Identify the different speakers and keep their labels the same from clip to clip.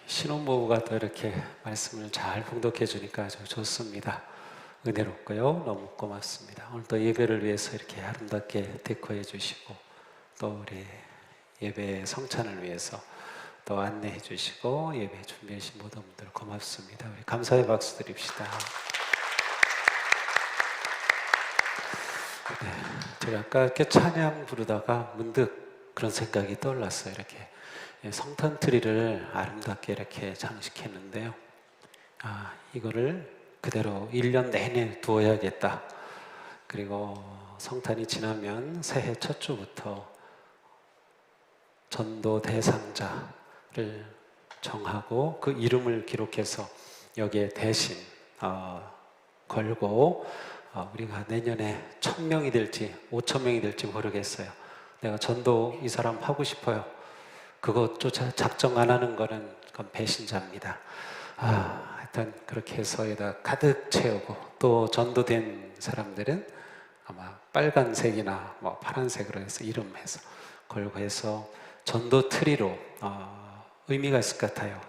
Speaker 1: 신혼부부가 또 이렇게 말씀을 잘 봉독해 주니까 아주 좋습니다. 은혜롭고요. 너무 고맙습니다. 오늘 또 예배를 위해서 이렇게 아름답게 데코해 주시고 또 우리 예배 성찬을 위해서 또 안내해 주시고 예배 준비해 주신 모든 분들 고맙습니다. 우리 감사의 박수 드립시다. 네, 제가 아까 이렇게 찬양 부르다가 문득 그런 생각이 떠올랐어요. 이렇게 성탄 트리를 아름답게 이렇게 장식했는데요. 이거를 그대로 1년 내내 두어야겠다. 그리고 성탄이 지나면 새해 첫 주부터 전도 대상자를 정하고 그 이름을 기록해서 여기에 대신 걸고 우리가 내년에 1000명이 될지 5000명이 될지 모르겠어요. 내가 전도 이 사람 하고 싶어요. 그것조차 작정 안 하는 거는 그건 배신자입니다. 하여튼 그렇게 해서 여기다 가득 채우고 또 전도된 사람들은 아마 빨간색이나 뭐 파란색으로 해서 이름해서 걸고 해서 전도 트리로 의미가 있을 것 같아요.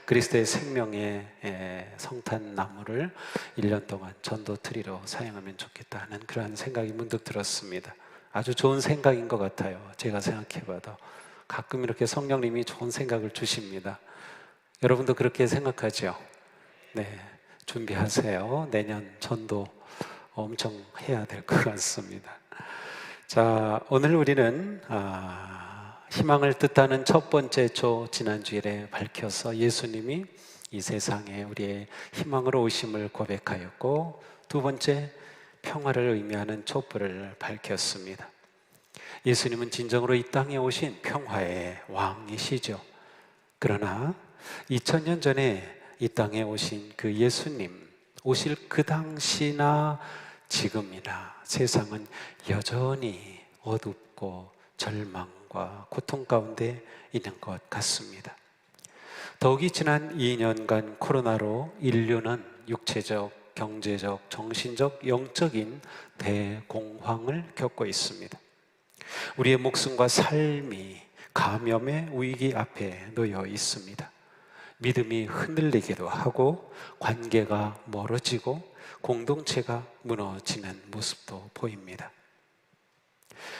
Speaker 1: 그리스도의 생명의 성탄 나무를 1년 동안 전도 트리로 사용하면 좋겠다 하는 그러한 생각이 문득 들었습니다. 아주 좋은 생각인 것 같아요. 제가 생각해봐도 가끔 이렇게 성령님이 좋은 생각을 주십니다. 여러분도 그렇게 생각하죠? 네, 준비하세요. 내년 전도 엄청 해야 될 것 같습니다. 자, 오늘 우리는 희망을 뜻하는 첫 번째 조 지난주일에 밝혀서 예수님이 이 세상에 우리의 희망으로 오심을 고백하였고, 두 번째 평화를 의미하는 촛불을 밝혔습니다. 예수님은 진정으로 이 땅에 오신 평화의 왕이시죠. 그러나 2000년 전에 이 땅에 오신 그 예수님 오실 그 당시나 지금이나 세상은 여전히 어둡고 절망과 고통 가운데 있는 것 같습니다. 더욱이 지난 2년간 코로나로 인류는 육체적, 경제적, 정신적, 영적인 대공황을 겪고 있습니다. 우리의 목숨과 삶이 감염의 위기 앞에 놓여 있습니다. 믿음이 흔들리기도 하고 관계가 멀어지고 공동체가 무너지는 모습도 보입니다.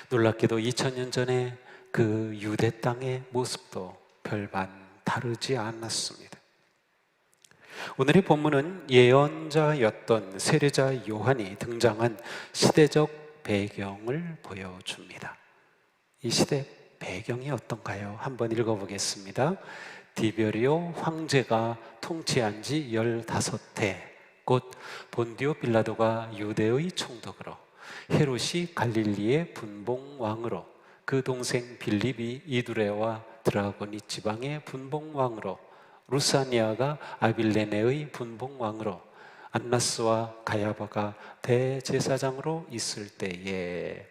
Speaker 1: 놀랍게도 2000년 전에 그 유대 땅의 모습도 별반 다르지 않았습니다. 오늘의 본문은 예언자였던 세례자 요한이 등장한 시대적 배경을 보여줍니다. 이 시대 배경이 어떤가요? 한번 읽어보겠습니다. 디베리오 황제가 통치한 지 15해, 곧 본디오 빌라도가 유대의 총독으로, 헤롯이 갈릴리의 분봉왕으로, 그 동생 빌립이 이두레와 드라고니 지방의 분봉왕으로, 루사니아가 아빌레네의 분봉왕으로, 안나스와 가야바가 대제사장으로 있을 때에.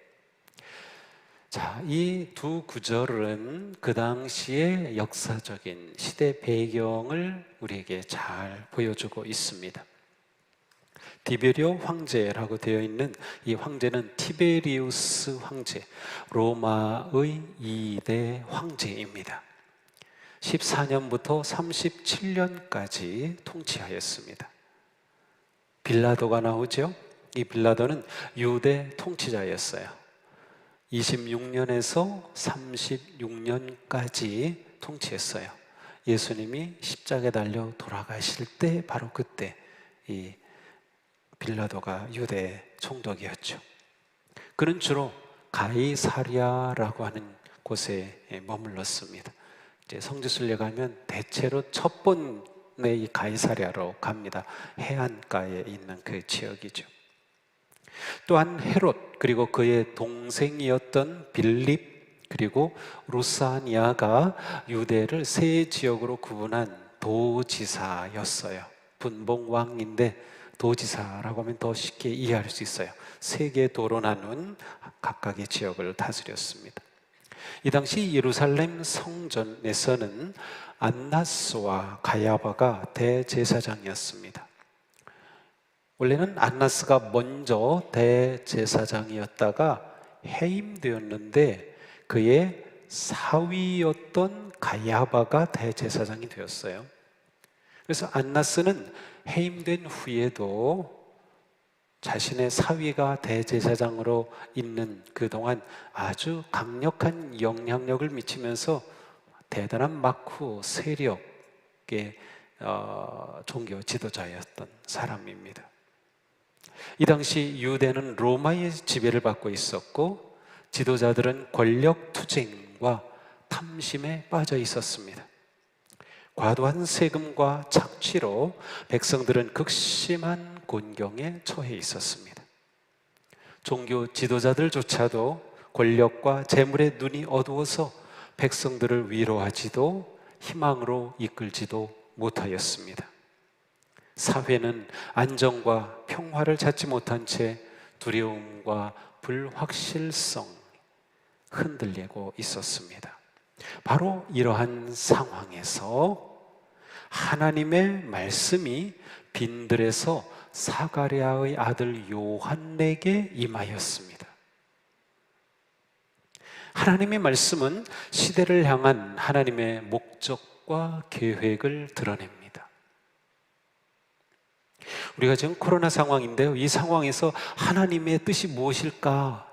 Speaker 1: 자, 이 두 구절은 그 당시의 역사적인 시대 배경을 우리에게 잘 보여주고 있습니다. 디베리오 황제라고 되어 있는 이 황제는 티베리우스 황제, 로마의 2대 황제입니다. 14년부터 37년까지 통치하였습니다. 빌라도가 나오죠. 이 빌라도는 유대 통치자였어요. 26년에서 36년까지 통치했어요. 예수님이 십자가에 달려 돌아가실 때 바로 그때 이 빌라도가 유대 총독이었죠. 그는 주로 가이사랴라고 하는 곳에 머물렀습니다. 이제 성지순례 가면 대체로 첫 번에 이 가이사랴로 갑니다. 해안가에 있는 그 지역이죠. 또한 헤롯, 그리고 그의 동생이었던 빌립, 그리고 루사니아가 유대를 세 지역으로 구분한 도지사였어요. 분봉왕인데 도지사라고 하면 더 쉽게 이해할 수 있어요. 세 개의 도로 나눈 각각의 지역을 다스렸습니다. 이 당시 예루살렘 성전에서는 안나스와 가야바가 대제사장이었습니다. 원래는 안나스가 먼저 대제사장이었다가 해임되었는데 그의 사위였던 가야바가 대제사장이 되었어요. 그래서 안나스는 해임된 후에도 자신의 사위가 대제사장으로 있는 그동안 아주 강력한 영향력을 미치면서 대단한 막후 세력의 종교 지도자였던 사람입니다. 이 당시 유대는 로마의 지배를 받고 있었고 지도자들은 권력 투쟁과 탐심에 빠져 있었습니다. 과도한 세금과 착취로 백성들은 극심한 곤경에 처해 있었습니다. 종교 지도자들조차도 권력과 재물에 눈이 어두워서 백성들을 위로하지도 희망으로 이끌지도 못하였습니다. 사회는 안정과 평화를 찾지 못한 채 두려움과 불확실성 흔들리고 있었습니다. 바로 이러한 상황에서 하나님의 말씀이 빈들에서 사가랴의 아들 요한에게 임하였습니다. 하나님의 말씀은 시대를 향한 하나님의 목적과 계획을 드러냅니다. 우리가 지금 코로나 상황인데요, 이 상황에서 하나님의 뜻이 무엇일까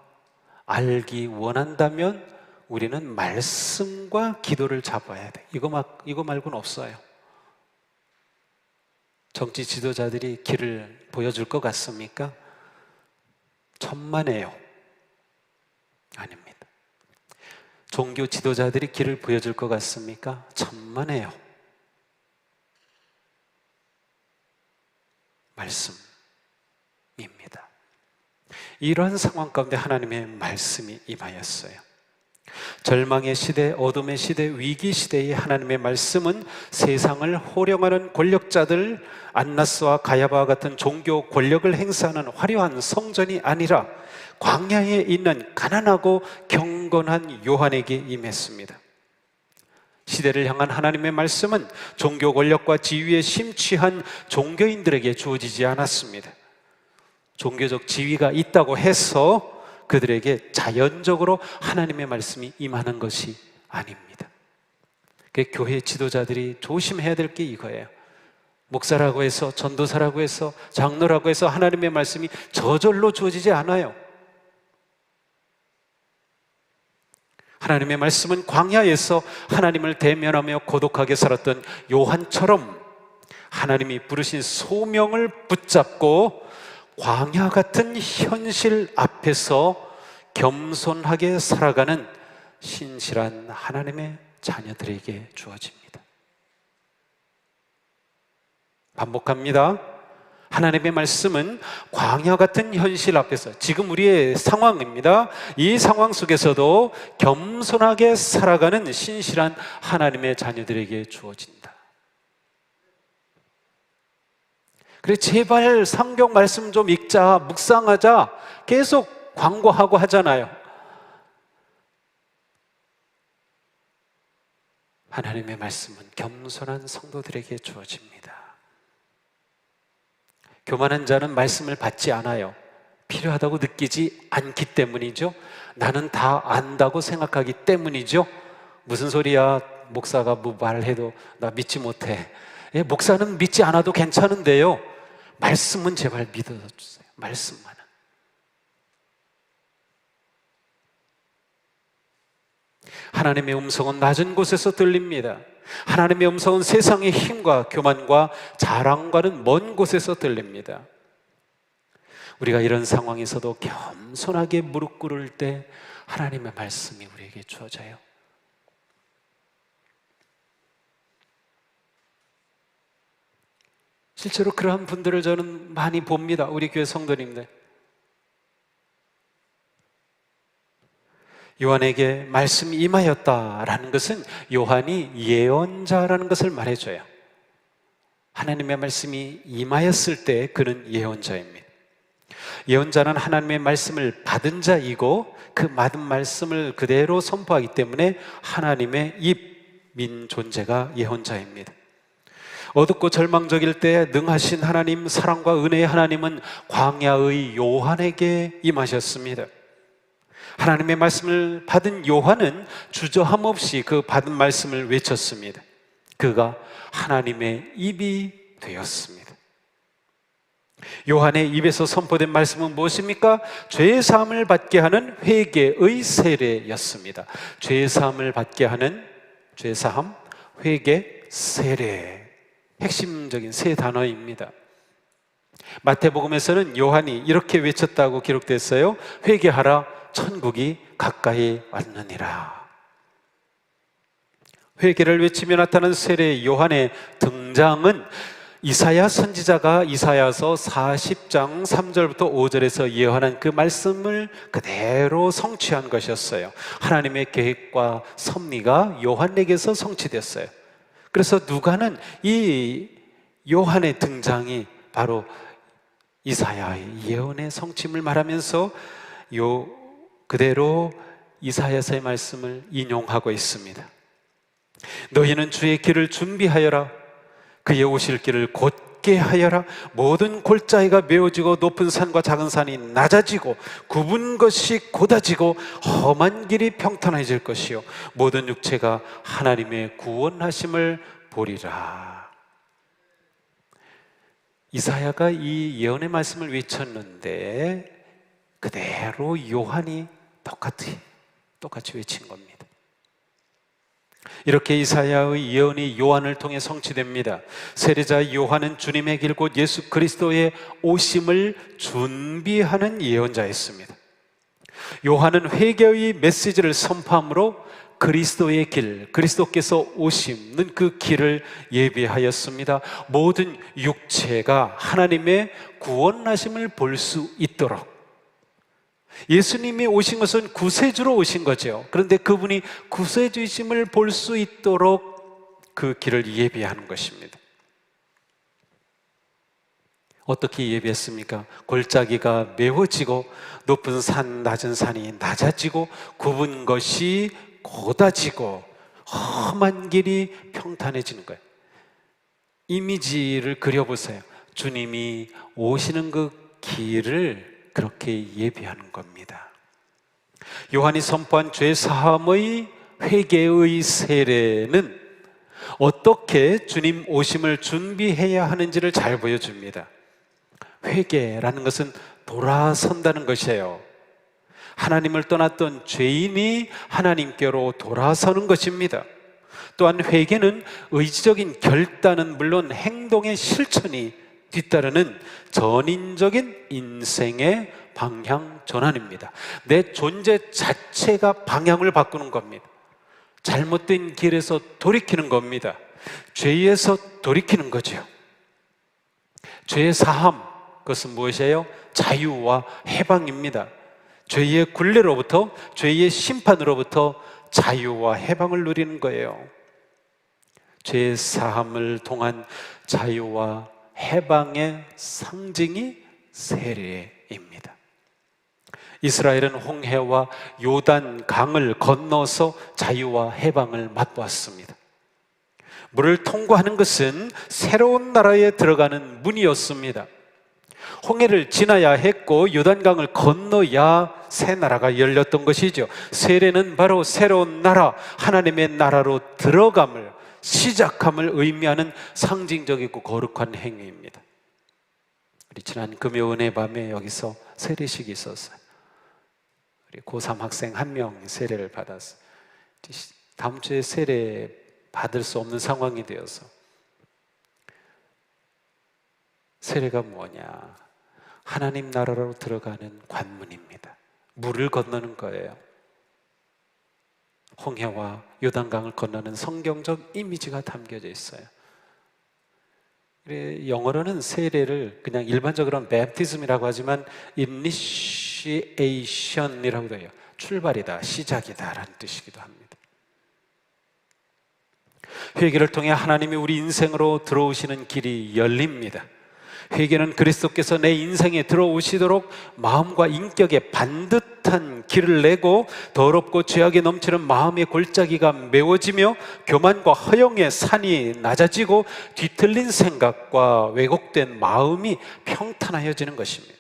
Speaker 1: 알기 원한다면 우리는 말씀과 기도를 잡아야 돼. 이거 말고는 없어요. 정치 지도자들이 길을 보여줄 것 같습니까? 천만에요. 아닙니다. 종교 지도자들이 길을 보여줄 것 같습니까? 천만에요. 말씀입니다. 이러한 상황 가운데 하나님의 말씀이 임하였어요. 절망의 시대, 어둠의 시대, 위기 시대의 하나님의 말씀은 세상을 호령하는 권력자들, 안나스와 가야바와 같은 종교 권력을 행사하는 화려한 성전이 아니라 광야에 있는 가난하고 경건한 요한에게 임했습니다. 시대를 향한 하나님의 말씀은 종교 권력과 지위에 심취한 종교인들에게 주어지지 않았습니다. 종교적 지위가 있다고 해서 그들에게 자연적으로 하나님의 말씀이 임하는 것이 아닙니다. 교회 지도자들이 조심해야 될 게 이거예요. 목사라고 해서, 전도사라고 해서, 장로라고 해서 하나님의 말씀이 저절로 주어지지 않아요. 하나님의 말씀은 광야에서 하나님을 대면하며 고독하게 살았던 요한처럼 하나님이 부르신 소명을 붙잡고 광야 같은 현실 앞에서 겸손하게 살아가는 신실한 하나님의 자녀들에게 주어집니다. 반복합니다. 하나님의 말씀은 광야 같은 현실 앞에서, 지금 우리의 상황입니다. 이 상황 속에서도 겸손하게 살아가는 신실한 하나님의 자녀들에게 주어진다. 그래, 제발 성경 말씀 좀 읽자, 묵상하자 계속 광고하고 하잖아요. 하나님의 말씀은 겸손한 성도들에게 주어집니다. 교만한 자는 말씀을 받지 않아요. 필요하다고 느끼지 않기 때문이죠. 나는 다 안다고 생각하기 때문이죠. 무슨 소리야, 목사가 뭐 말해도 나 믿지 못해. 목사는 믿지 않아도 괜찮은데요, 말씀은 제발 믿어주세요. 말씀만은. 하나님의 음성은 낮은 곳에서 들립니다. 하나님의 음성은 세상의 힘과 교만과 자랑과는 먼 곳에서 들립니다. 우리가 이런 상황에서도 겸손하게 무릎 꿇을 때 하나님의 말씀이 우리에게 주어져요. 실제로 그러한 분들을 저는 많이 봅니다. 우리 교회 성도님들. 요한에게 말씀이 임하였다라는 것은 요한이 예언자라는 것을 말해줘요. 하나님의 말씀이 임하였을 때 그는 예언자입니다. 예언자는 하나님의 말씀을 받은 자이고 그 받은 말씀을 그대로 선포하기 때문에 하나님의 입인 존재가 예언자입니다. 어둡고 절망적일 때 능하신 하나님, 사랑과 은혜의 하나님은 광야의 요한에게 임하셨습니다. 하나님의 말씀을 받은 요한은 주저함 없이 그 받은 말씀을 외쳤습니다. 그가 하나님의 입이 되었습니다. 요한의 입에서 선포된 말씀은 무엇입니까? 죄의 사함을 받게 하는 회개의 세례였습니다. 죄의 사함을 받게 하는 죄의 사함, 회개, 세례, 핵심적인 세 단어입니다. 마태복음에서는 요한이 이렇게 외쳤다고 기록됐어요. 회개하라, 천국이 가까이 왔느니라. 회개를 외치며 나타난 세례 요한의 등장은 이사야 선지자가 이사야서 40장 3절부터 5절에서 예언한 그 말씀을 그대로 성취한 것이었어요. 하나님의 계획과 섭리가 요한에게서 성취됐어요. 그래서 누가는 이 요한의 등장이 바로 이사야의 예언의 성취를 말하면서 그대로 이사야서의 말씀을 인용하고 있습니다. 너희는 주의 길을 준비하여라. 그의 오실 길을 곧게 하여라. 모든 골짜기가 메워지고 높은 산과 작은 산이 낮아지고 굽은 것이 곧아지고 험한 길이 평탄해질 것이요 모든 육체가 하나님의 구원하심을 보리라. 이사야가 이 예언의 말씀을 외쳤는데 그대로 요한이 똑같이 외친 겁니다. 이렇게 이사야의 예언이 요한을 통해 성취됩니다. 세례자 요한은 주님의 길 곧 예수 그리스도의 오심을 준비하는 예언자였습니다. 요한은 회개의 메시지를 선포함으로 그리스도의 길, 그리스도께서 오심는 그 길을 예비하였습니다. 모든 육체가 하나님의 구원하심을 볼 수 있도록. 예수님이 오신 것은 구세주로 오신 거죠. 그런데 그분이 구세주이심을 볼 수 있도록 그 길을 예비하는 것입니다. 어떻게 예비했습니까? 골짜기가 메워지고 높은 산, 낮은 산이 낮아지고 굽은 것이 곧아지고 험한 길이 평탄해지는 거예요. 이미지를 그려보세요. 주님이 오시는 그 길을 그렇게 예비하는 겁니다. 요한이 선포한 죄 사함의 회개의 세례는 어떻게 주님 오심을 준비해야 하는지를 잘 보여줍니다. 회개라는 것은 돌아선다는 것이에요. 하나님을 떠났던 죄인이 하나님께로 돌아서는 것입니다. 또한 회개는 의지적인 결단은 물론 행동의 실천이 뒤따르는 전인적인 인생의 방향 전환입니다. 내 존재 자체가 방향을 바꾸는 겁니다. 잘못된 길에서 돌이키는 겁니다. 죄에서 돌이키는 거죠. 죄의 사함, 그것은 무엇이에요? 자유와 해방입니다. 죄의 굴레로부터, 죄의 심판으로부터 자유와 해방을 누리는 거예요. 죄의 사함을 통한 자유와 해방의 상징이 세례입니다. 이스라엘은 홍해와 요단 강을 건너서 자유와 해방을 맛보았습니다. 물을 통과하는 것은 새로운 나라에 들어가는 문이었습니다. 홍해를 지나야 했고 요단강을 건너야 새 나라가 열렸던 것이죠. 세례는 바로 새로운 나라, 하나님의 나라로 들어감을, 시작함을 의미하는 상징적이고 거룩한 행위입니다. 우리 지난 금요 은혜 밤에 여기서 세례식이 있었어요. 우리 고3 학생 한 명이 세례를 받았어요. 다음 주에 세례 받을 수 없는 상황이 되어서. 세례가 뭐냐? 하나님 나라로 들어가는 관문입니다. 물을 건너는 거예요. 홍해와 요단강을 건너는 성경적 이미지가 담겨져 있어요. 영어로는 세례를 그냥 일반적으로는 baptism이라고 하지만 initiation이라고도 해요. 출발이다, 시작이다 라는 뜻이기도 합니다. 회개를 통해 하나님이 우리 인생으로 들어오시는 길이 열립니다. 회개는 그리스도께서 내 인생에 들어오시도록 마음과 인격에 반듯한 길을 내고 더럽고 죄악에 넘치는 마음의 골짜기가 메워지며 교만과 허영의 산이 낮아지고 뒤틀린 생각과 왜곡된 마음이 평탄하여지는 것입니다.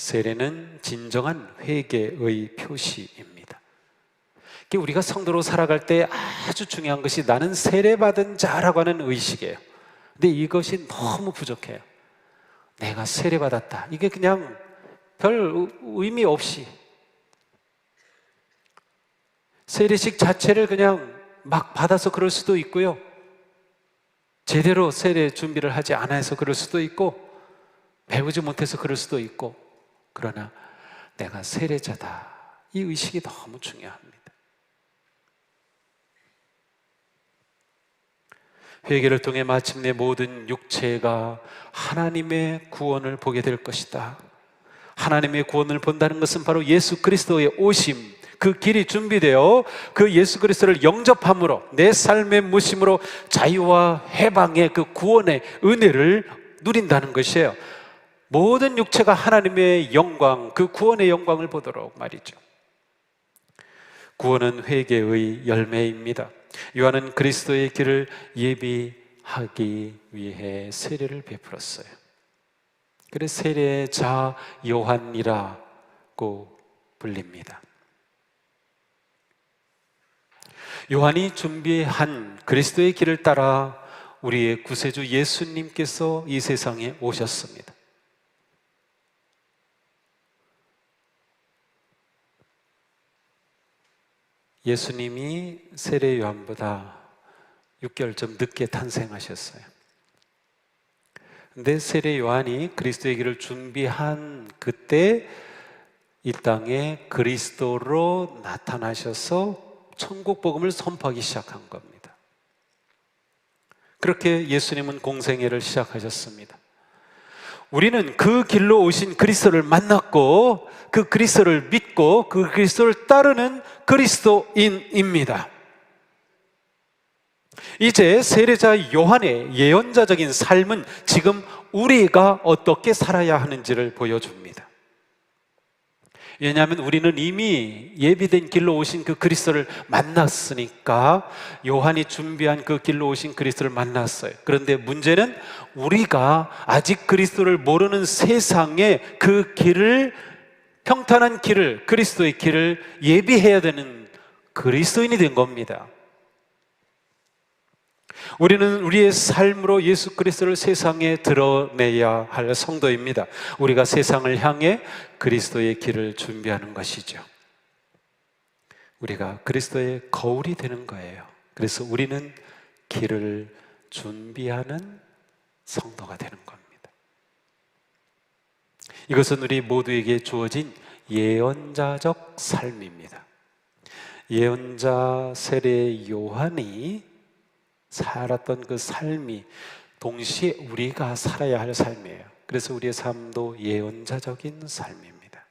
Speaker 1: 세례는 진정한 회개의 표시입니다. 우리가 성도로 살아갈 때 아주 중요한 것이 나는 세례받은 자라고 하는 의식이에요. 근데 이것이 너무 부족해요. 내가 세례받았다. 이게 그냥 별 의미 없이 세례식 자체를 그냥 막 받아서 그럴 수도 있고요. 제대로 세례 준비를 하지 않아서 그럴 수도 있고, 배우지 못해서 그럴 수도 있고, 그러나 내가 세례자다. 이 의식이 너무 중요합니다. 회개를 통해 마침내 모든 육체가 하나님의 구원을 보게 될 것이다. 하나님의 구원을 본다는 것은 바로 예수 그리스도의 오심, 그 길이 준비되어 그 예수 그리스도를 영접함으로 내 삶의 무심으로 자유와 해방의 그 구원의 은혜를 누린다는 것이에요. 모든 육체가 하나님의 영광, 그 구원의 영광을 보도록 말이죠. 구원은 회개의 열매입니다. 요한은 그리스도의 길을 예비하기 위해 세례를 베풀었어요. 그래서 세례자 요한이라고 불립니다. 요한이 준비한 그리스도의 길을 따라 우리의 구세주 예수님께서 이 세상에 오셨습니다. 예수님이 세례 요한보다 6개월 좀 늦게 탄생하셨어요. 근데 세례 요한이 그리스도의 길을 준비한 그때 이 땅에 그리스도로 나타나셔서 천국 복음을 선포하기 시작한 겁니다. 그렇게 예수님은 공생애를 시작하셨습니다. 우리는 그 길로 오신 그리스도를 만났고 그 그리스도를 믿고 그 그리스도를 따르는 그리스도인입니다. 이제 세례자 요한의 예언자적인 삶은 지금 우리가 어떻게 살아야 하는지를 보여줍니다. 왜냐하면 우리는 이미 예비된 길로 오신 그 그리스도를 만났으니까 요한이 준비한 그 길로 오신 그리스도를 만났어요. 그런데 문제는 우리가 아직 그리스도를 모르는 세상에 그 길을, 평탄한 길을, 그리스도의 길을 예비해야 되는 그리스도인이 된 겁니다. 우리는 우리의 삶으로 예수 그리스도를 세상에 드러내야 할 성도입니다. 우리가 세상을 향해 그리스도의 길을 준비하는 것이죠. 우리가 그리스도의 거울이 되는 거예요. 그래서 우리는 길을 준비하는 성도가 되는 겁니다. 이것은 우리 모두에게 주어진 예언자적 삶입니다. 예언자 세례 요한이 살았던 그 삶이 동시에 우리가 살아야 할 삶이에요. 그래서 우리의 삶도 예언자적인 삶입니다.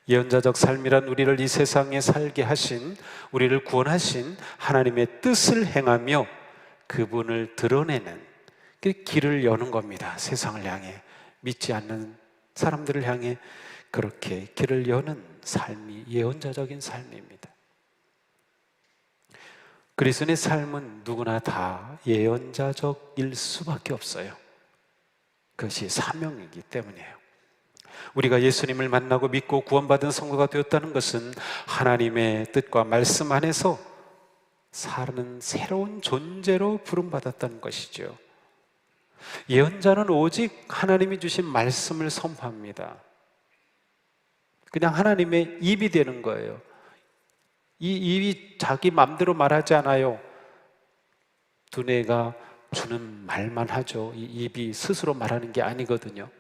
Speaker 1: 예언자적 삶이란 우리를 이 세상에 살게 하신, 우리를 구원하신 하나님의 뜻을 행하며 그분을 드러내는 그 길을 여는 겁니다. 세상을 향해, 믿지 않는 사람들을 향해 그렇게 길을 여는 삶이 예언자적인 삶입니다. 그리스도인의 삶은 누구나 다 예언자적일 수밖에 없어요. 그것이 사명이기 때문이에요. 우리가 예수님을 만나고 믿고 구원받은 성도가 되었다는 것은 하나님의 뜻과 말씀 안에서 사는 새로운 존재로 부름받았다는 것이죠. 예언자는 오직 하나님이 주신 말씀을 선포합니다. 그냥 하나님의 입이 되는 거예요. 이 입이 자기 마음대로 말하지 않아요. 두뇌가 주는 말만 하죠. 이 입이 스스로 말하는 게 아니거든요.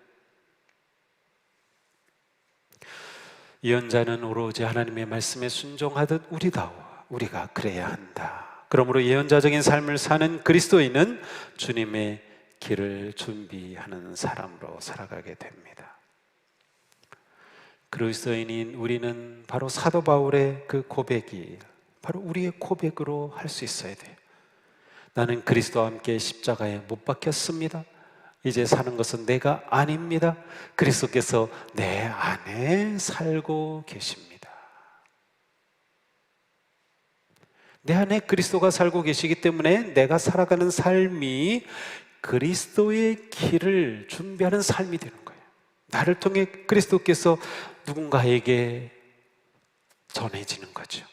Speaker 1: 예언자는 오로지 하나님의 말씀에 순종하듯 우리가 그래야 한다. 그러므로 예언자적인 삶을 사는 그리스도인은 주님의 길을 준비하는 사람으로 살아가게 됩니다. 그리스도인인 우리는 바로 사도 바울의 그 고백이 바로 우리의 고백으로 할 수 있어야 돼요. 나는 그리스도와 함께 십자가에 못 박혔습니다. 이제 사는 것은 내가 아닙니다. 그리스도께서 내 안에 살고 계십니다. 내 안에 그리스도가 살고 계시기 때문에 내가 살아가는 삶이 그리스도의 길을 준비하는 삶이 되는 거예요. 나를 통해 그리스도께서 누군가에게 전해지는 거죠.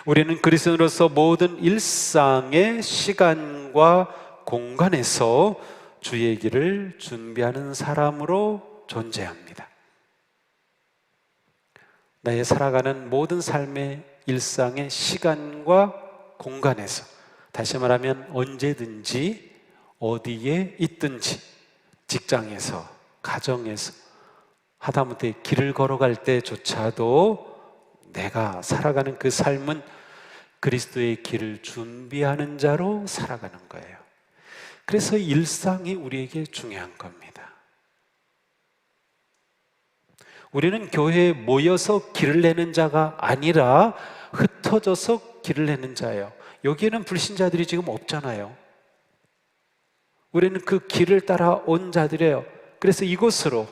Speaker 1: 우리는 그리스도인으로서 모든 일상의 시간과 공간에서 주의 길을 준비하는 사람으로 존재합니다. 나의 살아가는 모든 삶의 일상의 시간과 공간에서, 다시 말하면 언제든지 어디에 있든지, 직장에서, 가정에서, 하다못해 길을 걸어갈 때조차도 내가 살아가는 그 삶은 그리스도의 길을 준비하는 자로 살아가는 거예요. 그래서 일상이 우리에게 중요한 겁니다. 우리는 교회에 모여서 길을 내는 자가 아니라 흩어져서 길을 내는 자예요. 여기에는 불신자들이 지금 없잖아요. 우리는 그 길을 따라 온 자들이에요. 그래서 이곳으로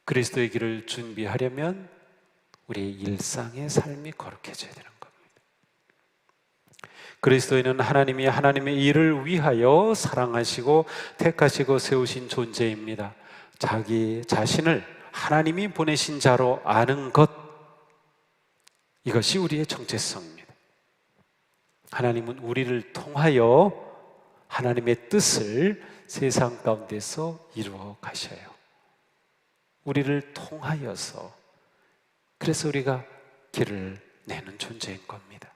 Speaker 1: 그리스도의 길을 준비하려면 우리의 일상의 삶이 거룩해져야 되는 겁니다. 그리스도인은 하나님이 하나님의 일을 위하여 사랑하시고 택하시고 세우신 존재입니다. 자기 자신을 하나님이 보내신 자로 아는 것, 이것이 우리의 정체성입니다. 하나님은 우리를 통하여 하나님의 뜻을 세상 가운데서 이루어 가셔요. 우리를 통하여서. 그래서 우리가 길을 내는 존재인 겁니다.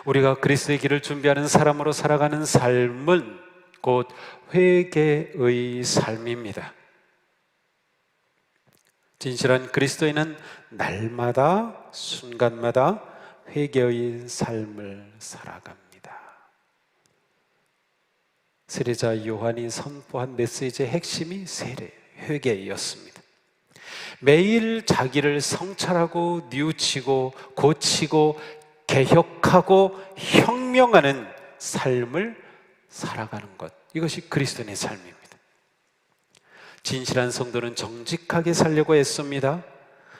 Speaker 1: 우리가 그리스도의 길을 준비하는 사람으로 살아가는 삶은 곧 회개의 삶입니다. 진실한 그리스도인은 날마다 순간마다 회개의 삶을 살아갑니다. 세례자 요한이 선포한 메시지의 핵심이 회개였습니다. 매일 자기를 성찰하고 뉘우치고 고치고 개혁하고 혁명하는 삶을 살아가는 것, 이것이 그리스도인의 삶입니다. 진실한 성도는 정직하게 살려고 애씁니다.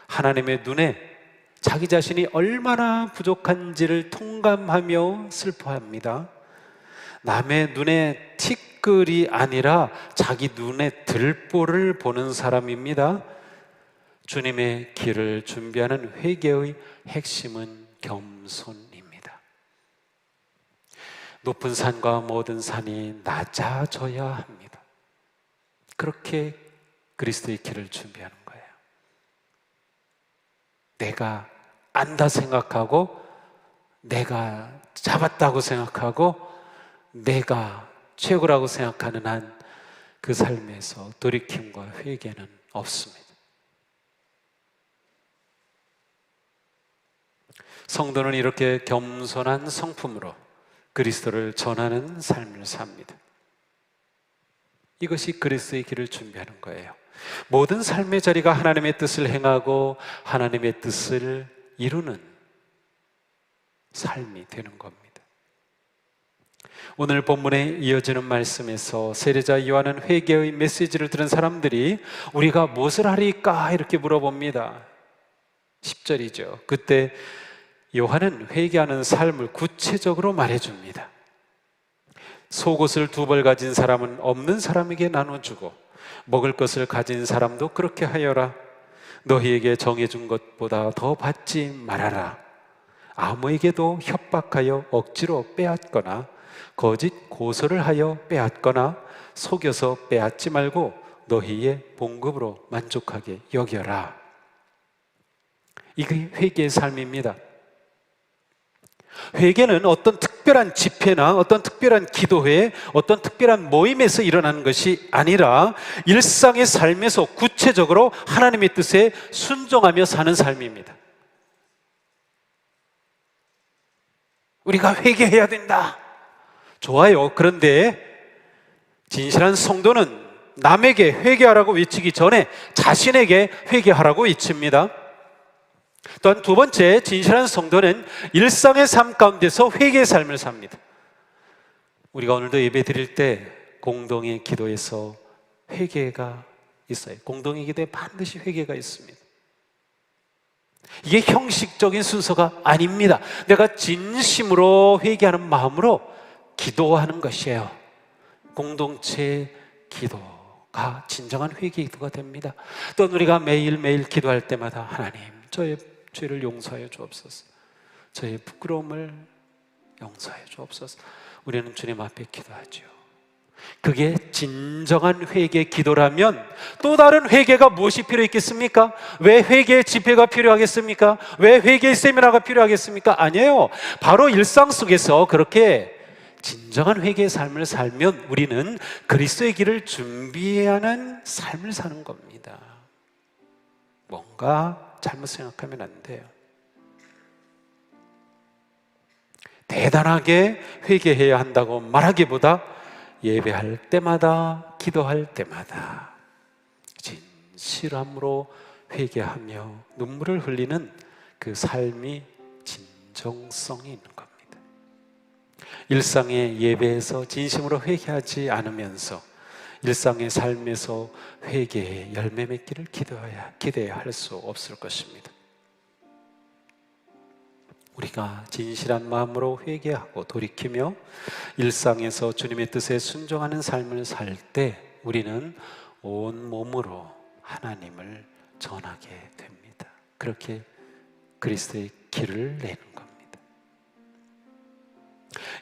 Speaker 1: 하나님의 눈에 자기 자신이 얼마나 부족한지를 통감하며 슬퍼합니다. 남의 눈에 티끌이 아니라 자기 눈에 들보를 보는 사람입니다. 주님의 길을 준비하는 회개의 핵심은 겸손입니다. 높은 산과 모든 산이 낮아져야 합니다. 그렇게 그리스도의 길을 준비하는 거예요. 내가 안다 생각하고, 내가 잡았다고 생각하고, 내가 최고라고 생각하는 한 그 삶에서 돌이킴과 회개는 없습니다. 성도는 이렇게 겸손한 성품으로 그리스도를 전하는 삶을 삽니다. 이것이 그리스도의 길을 준비하는 거예요. 모든 삶의 자리가 하나님의 뜻을 행하고 하나님의 뜻을 이루는 삶이 되는 겁니다. 오늘 본문에 이어지는 말씀에서 세례자 요한은 회개의 메시지를 들은 사람들이 우리가 무엇을 하리까 이렇게 물어봅니다. 10절이죠. 그때 요한은 회개하는 삶을 구체적으로 말해줍니다. 속옷을 2벌 가진 사람은 없는 사람에게 나눠주고 먹을 것을 가진 사람도 그렇게 하여라. 너희에게 정해준 것보다 더 받지 말아라. 아무에게도 협박하여 억지로 빼앗거나 거짓 고소를 하여 빼앗거나 속여서 빼앗지 말고 너희의 봉급으로 만족하게 여겨라. 이게 회개의 삶입니다. 회개는 어떤 특별한 집회나 어떤 특별한 기도회, 어떤 특별한 모임에서 일어나는 것이 아니라 일상의 삶에서 구체적으로 하나님의 뜻에 순종하며 사는 삶입니다. 우리가 회개해야 된다. 좋아요. 그런데 진실한 성도는 남에게 회개하라고 외치기 전에 자신에게 회개하라고 외칩니다. 또한 두 번째, 진실한 성도는 일상의 삶 가운데서 회개의 삶을 삽니다. 우리가 오늘도 예배 드릴 때 공동의 기도에서 회개가 있어요. 공동의 기도에 반드시 회개가 있습니다. 이게 형식적인 순서가 아닙니다. 내가 진심으로 회개하는 마음으로 기도하는 것이에요. 공동체의 기도가 진정한 회개의 기도가 됩니다. 또 우리가 매일매일 기도할 때마다 하나님, 저의 죄를 용서하여 주옵소서, 저의 부끄러움을 용서하여 주옵소서, 우리는 주님 앞에 기도하죠. 그게 진정한 회개의 기도라면 또 다른 회개가 무엇이 필요했겠습니까? 왜 회개의 집회가 필요하겠습니까? 왜 회개의 세미나가 필요하겠습니까? 아니에요. 바로 일상 속에서 그렇게 진정한 회개의 삶을 살면 우리는 그리스도의 길을 준비하는 삶을 사는 겁니다. 뭔가 잘못 생각하면 안 돼요. 대단하게 회개해야 한다고 말하기보다 예배할 때마다, 기도할 때마다 진실함으로 회개하며 눈물을 흘리는 그 삶이 진정성이 있는 겁니다. 일상의 예배에서 진심으로 회개하지 않으면서 일상의 삶에서 회개의 열매 맺기를 기대해야 할 수 없을 것입니다. 우리가 진실한 마음으로 회개하고 돌이키며 일상에서 주님의 뜻에 순종하는 삶을 살 때 우리는 온 몸으로 하나님을 전하게 됩니다. 그렇게 그리스도의 길을 내는 겁니다.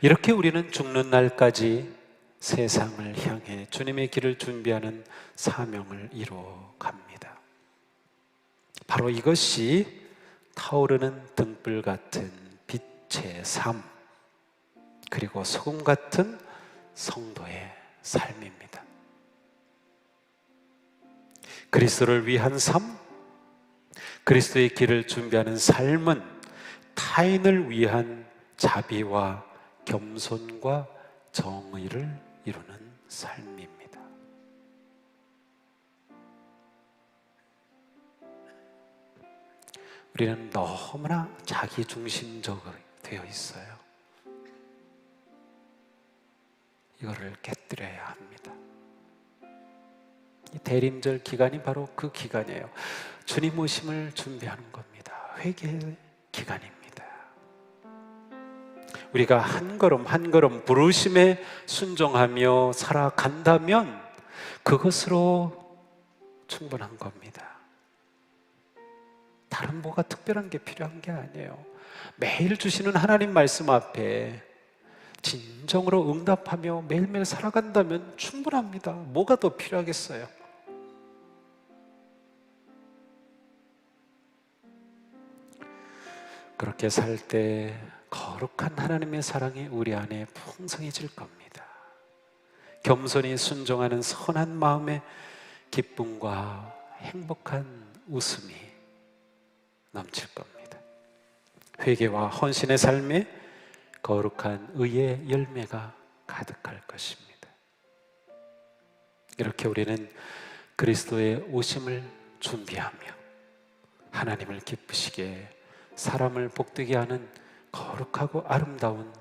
Speaker 1: 이렇게 우리는 죽는 날까지 세상을 향해 주님의 길을 준비하는 사명을 이루어 갑니다. 바로 이것이 타오르는 등불 같은 빛의 삶, 그리고 소금 같은 성도의 삶입니다. 그리스도를 위한 삶, 그리스도의 길을 준비하는 삶은 타인을 위한 자비와 겸손과 정의를 이루는 삶입니다. 우리는 너무나 자기중심적으로 되어 있어요. 이거를 깨뜨려야 합니다. 이 대림절 기간이 바로 그 기간이에요. 주님 오심을 준비하는 겁니다. 회개의 기간입니다. 우리가 한 걸음 한 걸음 부르심에 순종하며 살아간다면 그것으로 충분한 겁니다. 다른 뭐가 특별한 게 필요한 게 아니에요. 매일 주시는 하나님 말씀 앞에 진정으로 응답하며 매일매일 살아간다면 충분합니다. 뭐가 더 필요하겠어요? 그렇게 살 때 거룩한 하나님의 사랑이 우리 안에 풍성해질 겁니다. 겸손히 순종하는 선한 마음에 기쁨과 행복한 웃음이 넘칠 겁니다. 회개와 헌신의 삶에 거룩한 의의 열매가 가득할 것입니다. 이렇게 우리는 그리스도의 오심을 준비하며 하나님을 기쁘시게 사람을 복되게 하는 거룩하고 아름다운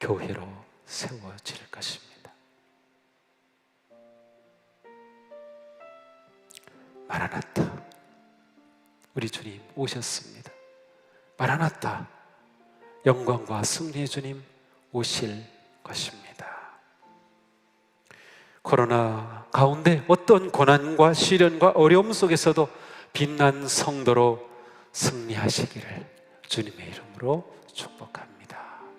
Speaker 1: 교회로 세워질 것입니다. 마라나타, 우리 주님 오셨습니다. 마라나타, 영광과 승리의 주님 오실 것입니다. 코로나 가운데 어떤 고난과 시련과 어려움 속에서도 빛난 성도로 승리하시기를 주님의 이름으로 축복합니다.